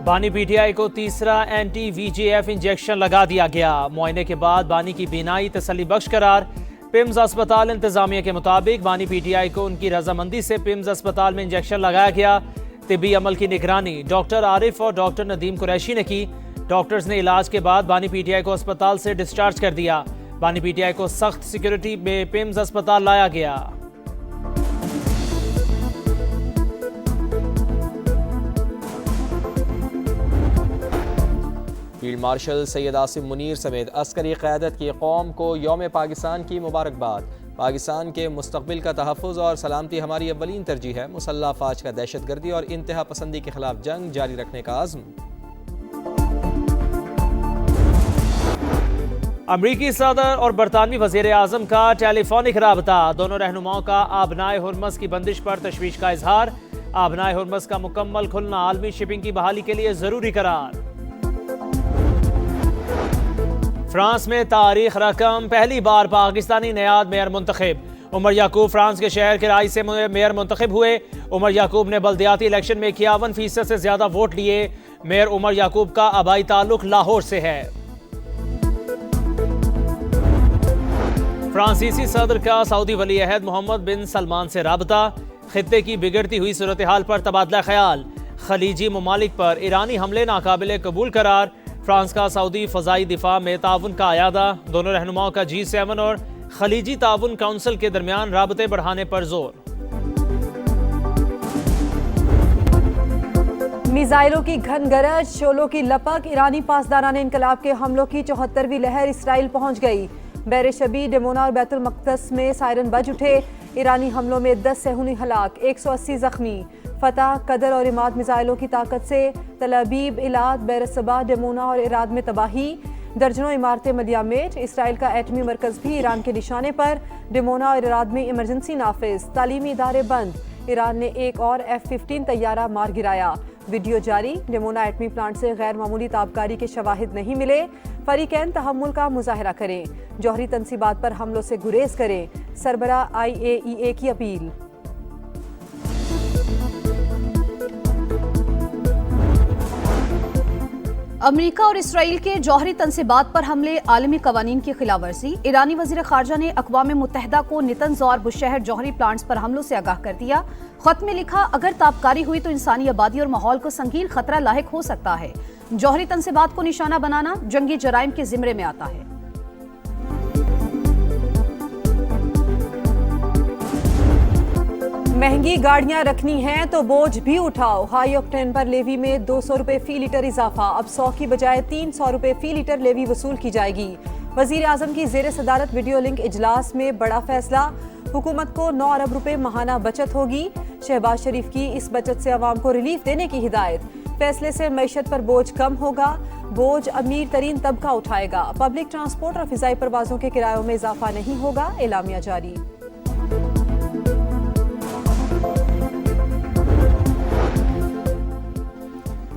बानी पीटीआई को तीसरा एंटी वीजीएफ इंजेक्शन लगा दिया गया। मुआयने के बाद बानी की बीनाई तसल्ली बख्श करार। पिम्स अस्पताल इंतजामिया के मुताबिक बानी पीटीआई को उनकी रजामंदी से पिम्स अस्पताल में इंजेक्शन लगाया गया। तिब्बी अमल की निगरानी डॉक्टर आरिफ और डॉक्टर नदीम कुरैशी ने की। डॉक्टर्स ने इलाज के बाद बानी पीटीआई को अस्पताल से डिस्चार्ज कर दिया। बानी पीटीआई को सख्त सिक्योरिटी में पिम्स अस्पताल लाया गया। फील्ड मार्शल सैयद आसिम मुनीर समेत अस्करी क़यादत की कौम को यौम पाकिस्तान की मुबारकबाद। पाकिस्तान के मुस्तक़बिल का तहफ़्फ़ुज़ और सलामती हमारी अव्वलीन तरजीह है। मुसल्लह अफ़वाज का दहशतगर्दी और इंतहा पसंदी के खिलाफ जंग जारी रखने का आज़्म। अमरीकी सदर और बरतानवी वज़ीर आज़म का टेलीफोनिक राबता। दोनों रहनुमाओं का आबनाए हुर्मस की बंदिश पर तशवीश का इजहार। आबनाए हुर्मस का मुकम्मल खुलना आलमी शिपिंग की बहाली के लिए ज़रूरी करार। फ्रांस में तारीख रकम पहली बार पाकिस्तानी नयाद मेयर मुंतखब। उमर याकूब फ्रांस के शहर के राय से मेयर मुंतखब हुए। उमर याकूब ने बल्दियाती इलेक्शन में 51% से ज्यादा वोट लिए। मेयर उमर याकूब का आबाई ताल्लुक लाहौर से है। फ्रांसीसी सदर का सऊदी वली अहद मोहम्मद बिन सलमान से राबता। खित्ते की बिगड़ती हुई सूरत हाल पर तबादला ख्याल। खलीजी ममालिक पर ईरानी हमले नाकाबिले कबूल करार। फ्रांस का सऊदी फ़ज़ाई दिफा में ताउन का आयादा। दोनों रहनुमाओं का G7 और खलीजी ताउन काउंसिल के दरमियान राबते बढ़ाने पर जोर। मिसाइलों की घन गरज, शोलों की लपक। ईरानी पासदारान इनकलाब के हमलों की 74वीं लहर इसराइल पहुंच गई। बैर शबी, डेमोना और बैतुल मक़दस में सायरन बज उठे। ईरानी हमलों में 10 सेहूनी हलाक, 180 जख्मी। फतह, कदर और इमाद मिसाइलों की ताकत से तल अबीब, इलाद, बैरसबा, डेमोना और इराद में तबाही। दर्जनों इमारतें मलियामेट। इसराइल का एटमी मरकज़ भी ईरान के निशाने पर। डेमोना और इराद में इमरजेंसी नाफिज। तालीमी इदारे बंद। ईरान ने एक और F-15 तैयारा मार गिराया। वीडियो जारी। डेमोना एटमी प्लांट से गैर मामूली ताबकारी के शवाहिद नहीं मिले। फरीकैन तहम्मुल का मुजाहरा करें। जौहरी तनसीबात पर हमलों से गुरेज करें। सरबरा IAEA की अपील। अमेरिका और इसराइल के जौहरी तनसीबात पर हमले आलमी कवानीन की खिलाफ वर्जी। ईरानी वज़ीर ख़ारजा ने अक़वाम मुत्तहिदा को नितंज़ और बुशहर जौहरी प्लांट्स पर हमलों से आगाह कर दिया। ख़त में लिखा, अगर ताबकारी हुई तो इंसानी आबादी और माहौल को संगीन खतरा लाहिक हो सकता है। जौहरी तनसीबात को निशाना बनाना जंगी जराइम के ज़िम्रे में आता है। महंगी गाड़ियां रखनी हैं तो बोझ भी उठाओ। हाई ऑक्टेन पर लेवी में 200 रुपए फी लीटर इजाफा। अब 100 की बजाय 300 रुपए फी लीटर लेवी वसूल की जाएगी। वजीर आजम की जेर सदारत वीडियो लिंक इजलास में बड़ा फैसला। हुकूमत को 9 अरब रुपए माहाना बचत होगी। शहबाज शरीफ की इस बचत से अवाम को रिलीफ देने की हिदायत। फैसले से मैशत पर बोझ कम होगा। बोझ अमीर तरीन तबका उठाएगा। पब्लिक ट्रांसपोर्ट और फिजाई परवाजों के किरायों में इजाफा नहीं होगा। एलामिया जारी।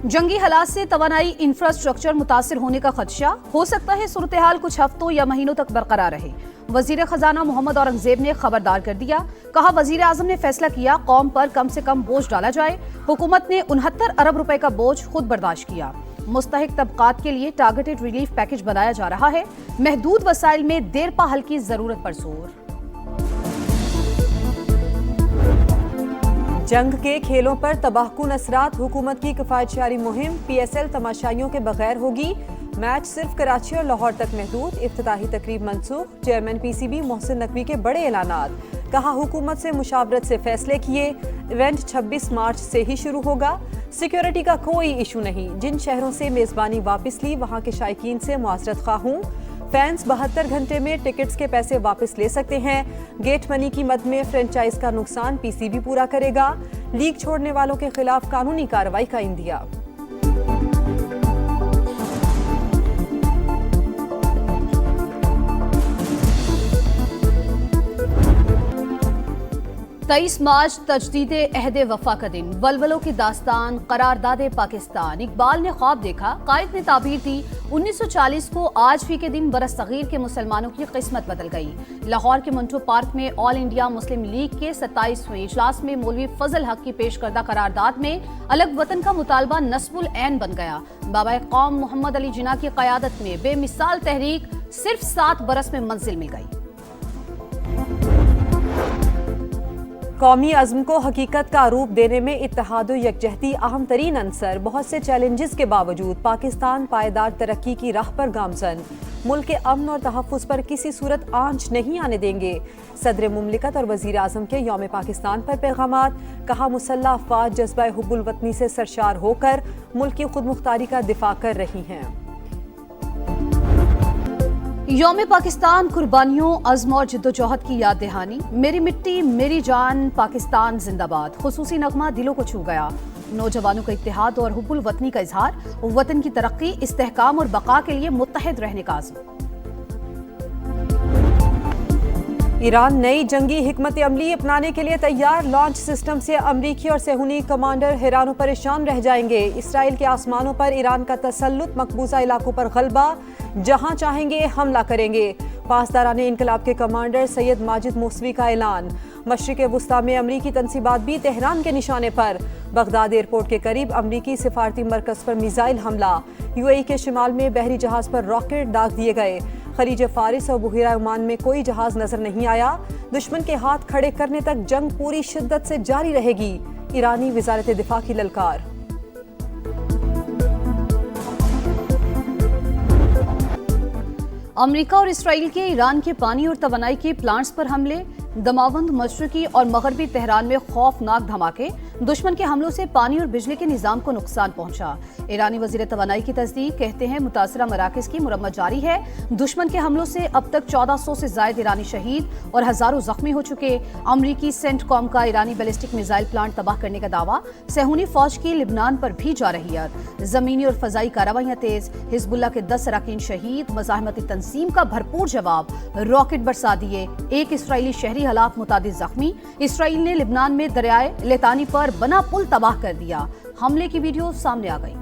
जंगी हालात से तवानाई इंफ्रास्ट्रक्चर मुतासिर होने का खदशा। हो सकता है सूरत हाल कुछ हफ्तों या महीनों तक बरकरार रहे। वजीर खजाना मोहम्मद औरंगजेब ने खबरदार कर दिया। कहा, वजीर आजम ने फैसला किया कौम पर कम से कम बोझ डाला जाए। हुकूमत ने 69 अरब रुपए का बोझ खुद बर्दाश्त किया। मुस्तहिक तबकात के लिए टारगेटेड रिलीफ पैकेज बनाया जा रहा है। महदूद वसाइल में देरपा हल की जरूरत पर जोर। जंग के खेलों पर तबाहकुन असरात। हुकूमत की किफायतशारी मुहिम PSL तमाशाइयों के बगैर होगी। मैच सिर्फ कराची और लाहौर तक महदूद। इफ्तिताही तकरीब मंसूख। चेयरमैन PCB मोहसिन नकवी के बड़े ऐलानात। कहा, हुकूमत से मुशावरत से फैसले किए। इवेंट 26 मार्च से ही शुरू होगा। सिक्योरिटी का कोई इशू नहीं। जिन शहरों से मेजबानी वापस ली वहाँ के शायकीन से मुआसरत खा हूँ। फैंस 72 घंटे में टिकट्स के पैसे वापस ले सकते हैं। गेट मनी की मद में फ्रेंचाइज का नुकसान PCB पूरा करेगा। लीग छोड़ने वालों के खिलाफ कानूनी कार्रवाई का इंदिया। 23 मार्च तजदीदे अहद वफा का दिन, वलवलों की दास्तान, करारदादे पाकिस्तान। इकबाल ने ख्वाब देखा, कायद ने ताबीर दी, 1940 को आज भी के दिन बरस सगीर के मुसलमानों की किस्मत बदल गई। लाहौर के मंटो पार्क में ऑल इंडिया मुस्लिम लीग के 27वें इजलास में मौलवी फजल हक की पेश करदा करारदाद में अलग वतन का मुतालबा नस्बुल ऐन बन गया। बाबा कौम मोहम्मद अली जिन्ना की क़यादत में बेमिसाल तहरीक सिर्फ 7 बरस में मंजिल मिल गई। कौमी अज़्म को हकीकत का रूप देने में इत्तेहाद व यकजहती अहम तरीन अंसर। बहुत से चैलेंजेस के बावजूद पाकिस्तान पायदार तरक्की की राह पर गामजन। मुल्क के अमन और तहफ़्फ़ुज़ पर किसी सूरत आंच नहीं आने देंगे। सदर मुमलिकत और वज़ीर आज़म के यौम पाकिस्तान पर पैगामात। कहा, मुसल्लह अफ़वाज जज्बा हुब्बुल वतनी से सरशार होकर मुल्क की खुद मुख्तारी का दिफा कर रही हैं। यौम पाकिस्तान कुर्बानियों, अज़्म और जिद्दोजहद की याद दहानी। मेरी मिट्टी मेरी जान, पाकिस्तान जिंदाबाद। खुसूसी नगमा दिलों को छू गया। नौजवानों का इत्तेहाद और हुब्बुल वतनी का इजहार। वतन की तरक्की, इस्तेहकाम और बका के लिए मुत्तहिद रहने का आज़म। ईरान नई जंगी हिकमत अमली अपनाने के लिए तैयार। लॉन्च सिस्टम से अमरीकी और सेहूनी कमांडर हैरान परेशान रह जाएंगे। इसराइल के आसमानों पर ईरान का तसल्लुत, मकबूजा इलाकों पर गलबा, जहां चाहेंगे हमला करेंगे। पासदारान इनकलाब के कमांडर सैयद माजिद मूसवी का ऐलान। मशरिक वुस्ता में अमरीकी तंसीबात भी तेहरान के निशाने पर। बगदाद एयरपोर्ट के करीब अमरीकी सिफारती मरकज पर मिसाइल हमला। यूएई के शिमाल में बहरी जहाज पर रॉकेट दाग दिए गए। खलीज फारिस और बुहिरा ओमान में कोई जहाज नजर नहीं आया। दुश्मन के हाथ खड़े करने तक जंग पूरी शिद्दत से जारी रहेगी। ईरानी वजारत दिफा की ललकार। अमेरिका और इसराइल के ईरान के पानी और तवानाई के प्लांट्स पर हमले। दमावंद, मशरकी और मगरबी तेहरान में खौफनाक धमाके। दुश्मन के हमलों से पानी और बिजली के निजाम को नुकसान पहुंचा। ईरानी वजीर तवानाई की तस्दीक, कहते हैं मुतासरा मराकज की मुरम्मत जारी है। दुश्मन के हमलों से अब तक 1400 से जायद ईरानी शहीद और हजारों जख्मी हो चुके। अमरीकी सेंटकॉम का ईरानी बैलिस्टिक मिसाइल प्लांट तबाह करने का दावा। सेहूनी फौज की लिबनान पर भी जा रही है। जमीनी और फजाई कार्रवाइयां तेज। हिजबुल्लाह के 10 अरकान शहीद। मज़ाहमती तंजीम का भरपूर जवाब। रॉकेट बरसा दिए। एक इसराइली शहरी हलाक, मुतादिद जख्मी। इसराइल ने लिबनान में दरियाए लितानी पर बना पुल तबाह कर दिया। हमले की वीडियो सामने आ गई।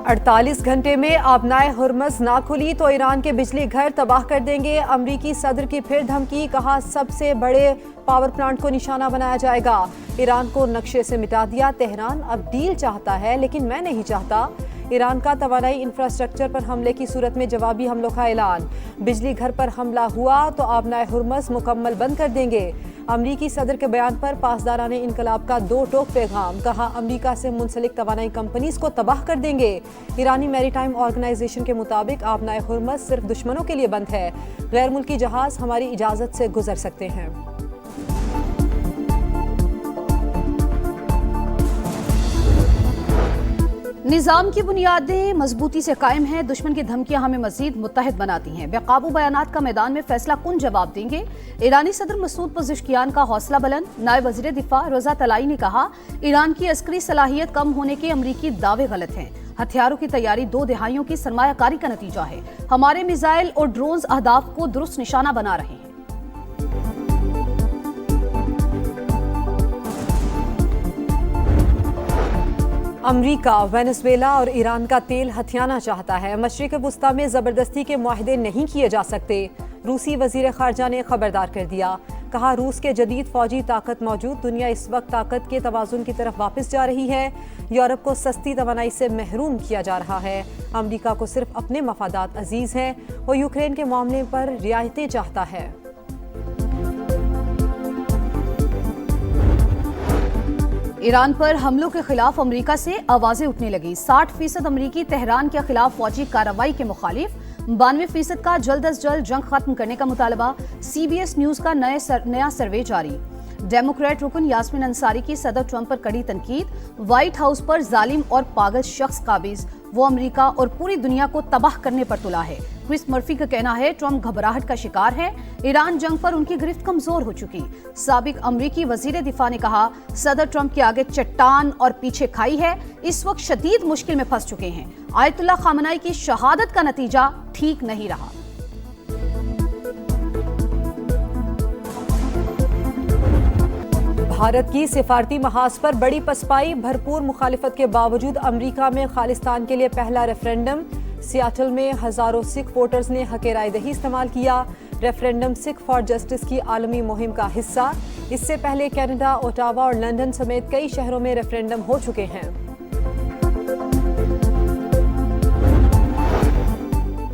अड़तालीस घंटे में आबनाए हुर्मस ना खुली तो ईरान के बिजली घर तबाह कर देंगे। अमरीकी सदर की फिर धमकी। कहा, सबसे बड़े पावर प्लांट को निशाना बनाया जाएगा। ईरान को नक्शे से मिटा दिया। तेहरान अब डील चाहता है लेकिन मैं नहीं चाहता। ईरान का तवानाई इंफ्रास्ट्रक्चर पर हमले की सूरत में जवाबी हमलों का ऐलान। बिजली घर पर हमला हुआ तो आबनाए हुर्मस मुकम्मल बंद कर देंगे। अमरीकी सदर के बयान पर पासदारान इनकलाब का 2 टोक पैगाम। कहा, अमरीका से मुंसलिक तवानाई कंपनीज को तबाह कर देंगे। ईरानी मैरीटाइम ऑर्गेनाइजेशन के मुताबिक आबनाए हुर्मस सिर्फ दुश्मनों के लिए बंद है। गैर मुल्की जहाज हमारी इजाजत से गुजर सकते हैं। निजाम की बुनियादें मजबूती से कायम हैं। दुश्मन की धमकियां हमें मजीद मुत्तहिद बनाती हैं। बेकाबू बयानात का मैदान में फैसला कुन जवाब देंगे। ईरानी सदर मसूद पज़ेश्कियान का हौसला बुलंद। नायब वज़ीर दिफा रज़ा तलाई ने कहा, ईरान की अस्करी सलाहियत कम होने के अमरीकी दावे गलत हैं। हथियारों की तैयारी 2 दहाइयों की सरमायाकारी का नतीजा है। हमारे मिसाइल और ड्रोन्स अहदाफ को दुरुस्त निशाना बना रहे हैं। अमरीका वेनेजुएला और ईरान का तेल हथियाना चाहता है। मशरिक वुस्ता में जबरदस्ती के मुआहदे नहीं किए जा सकते। रूसी वजीर खारजा ने खबरदार कर दिया। कहा, रूस के जदीद फौजी ताकत मौजूद दुनिया इस वक्त ताकत के तवाजुन की तरफ वापस जा रही है। यूरोप को सस्ती तवानाई से महरूम किया जा रहा है। अमरीका को सिर्फ अपने मफादात अजीज हैं। वो यूक्रेन के मामले पर रियायतें चाहता है। ईरान पर हमलों के खिलाफ अमेरिका से आवाजें उठने लगी। 60% अमरीकी तेहरान के खिलाफ फौजी कार्रवाई के मुखालिफ। 92% का जल्द अज जल्द जंग खत्म करने का मुतालबा। CBS न्यूज का नया सर्वे जारी। डेमोक्रेट रुकन यास्मीन अंसारी की सदर ट्रंप पर कड़ी तनकीद। व्हाइट हाउस पर जालिम और पागल शख्स काबिज, वो अमेरिका और पूरी दुनिया को तबाह करने पर तुला है। क्रिस मर्फी का कहना है ट्रंप घबराहट का शिकार है, ईरान जंग पर उनकी गिरफ्त कमजोर हो चुकी। साबिक अमरीकी वजीर दिफा ने कहा सदर ट्रंप के आगे चट्टान और पीछे खाई है, इस वक्त शदीद मुश्किल में फंस चुके हैं। आयतुल्ला खामनाई की शहादत का नतीजा ठीक नहीं रहा। भारत की सिफारती महाज पर बड़ी पसपाई, भरपूर मुखालिफत के बावजूद अमेरिका में खालिस्तान के लिए पहला रेफरेंडम। सियाटल में हजारों सिख वोटर्स ने हक राय दही इस्तेमाल किया। रेफरेंडम सिख फॉर जस्टिस की आलमी मुहिम का हिस्सा। इससे पहले कनाडा, ओटावा और लंदन समेत कई शहरों में रेफरेंडम हो चुके हैं।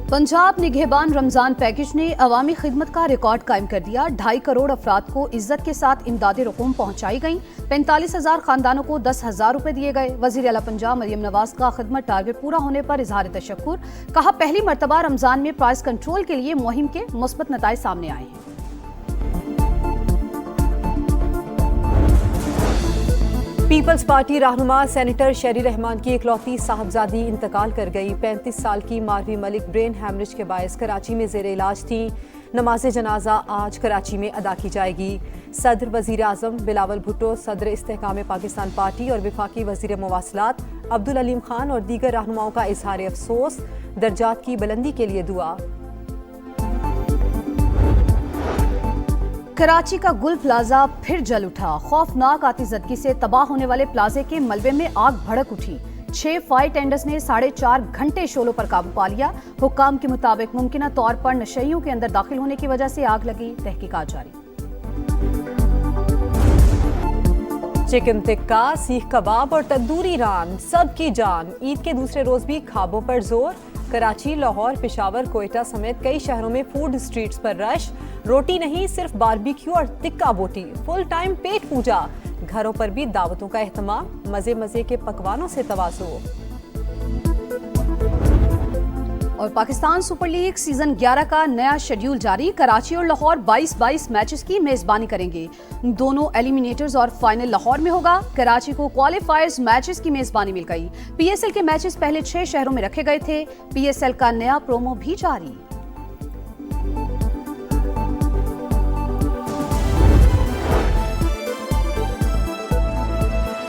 पंजाब निगहबान रमजान पैकेज ने अवामी खिदमत का रिकॉर्ड कायम कर दिया। 2.5 करोड़ अफराद को इज्जत के साथ इमदादी रकूम पहुंचाई गई। 45,000 खानदानों को 10,000 रुपए दिए गए। वजीर आला पंजाब मरियम नवाज का खिदमत टारगेट पूरा होने पर इजहार तशक्कुर। कहा पहली मरतबा रमजान में प्राइस कंट्रोल के लिए मुहिम के मुस्बत नताइज सामने आए हैं। पीपल्स पार्टी रहनुमा सेनेटर शेरी रहमान की इकलौती साहबजादी इंतकाल कर गई। 35 साल की मारवी मलिक ब्रेन हैमरेज के बायस कराची में जेर इलाज थी। नमाज जनाजा आज कराची में अदा की जाएगी। सदर वजीर आजम बिलावल भुट्टो, सदर इस्तेहकाम पाकिस्तान पार्टी और वफाकी वजीर मवासलात अब्दुल अलीम खान और दीगर रहनुमाओं का इजहार अफसोस। दर्जात की बुलंदी के लिए दुआ। कराची का गुल प्लाजा फिर जल उठा। खौफनाक आतिशबाजी से तबाह होने वाले प्लाजे के मलबे में आग भड़क उठी। 6 फायर टेंडर्स ने 4.5 घंटे शोलों पर काबू पा लिया। हुक्काम के मुताबिक मुमकिना तौर पर नशइयों के अंदर दाखिल होने की वजह से आग लगी। तहकीकात जारी। चिकन टिक्का, सीख कबाब और तंदूरी रान, सबकी जान। ईद के दूसरे रोज भी खाबों पर जोर। कराची, लाहौर, पेशावर, कोयटा समेत कई शहरों में फूड स्ट्रीट्स पर रश। रोटी नहीं, सिर्फ बारबेक्यू और टिक्का बोटी। फुल टाइम पेट पूजा। घरों पर भी दावतों का एहतमाम। मजे मजे के पकवानों से तवाज़ो। और पाकिस्तान सुपर लीग सीजन 11 का नया शेड्यूल जारी। कराची और लाहौर 22-22 मैचेस की मेजबानी करेंगे। दोनों एलिमिनेटर्स और फाइनल लाहौर में होगा। कराची को क्वालिफायर्स मैचेस की मेजबानी मिल गई। पीएसएल के मैचेस पहले 6 शहरों में रखे गए थे। पीएसएल का नया प्रोमो भी जारी।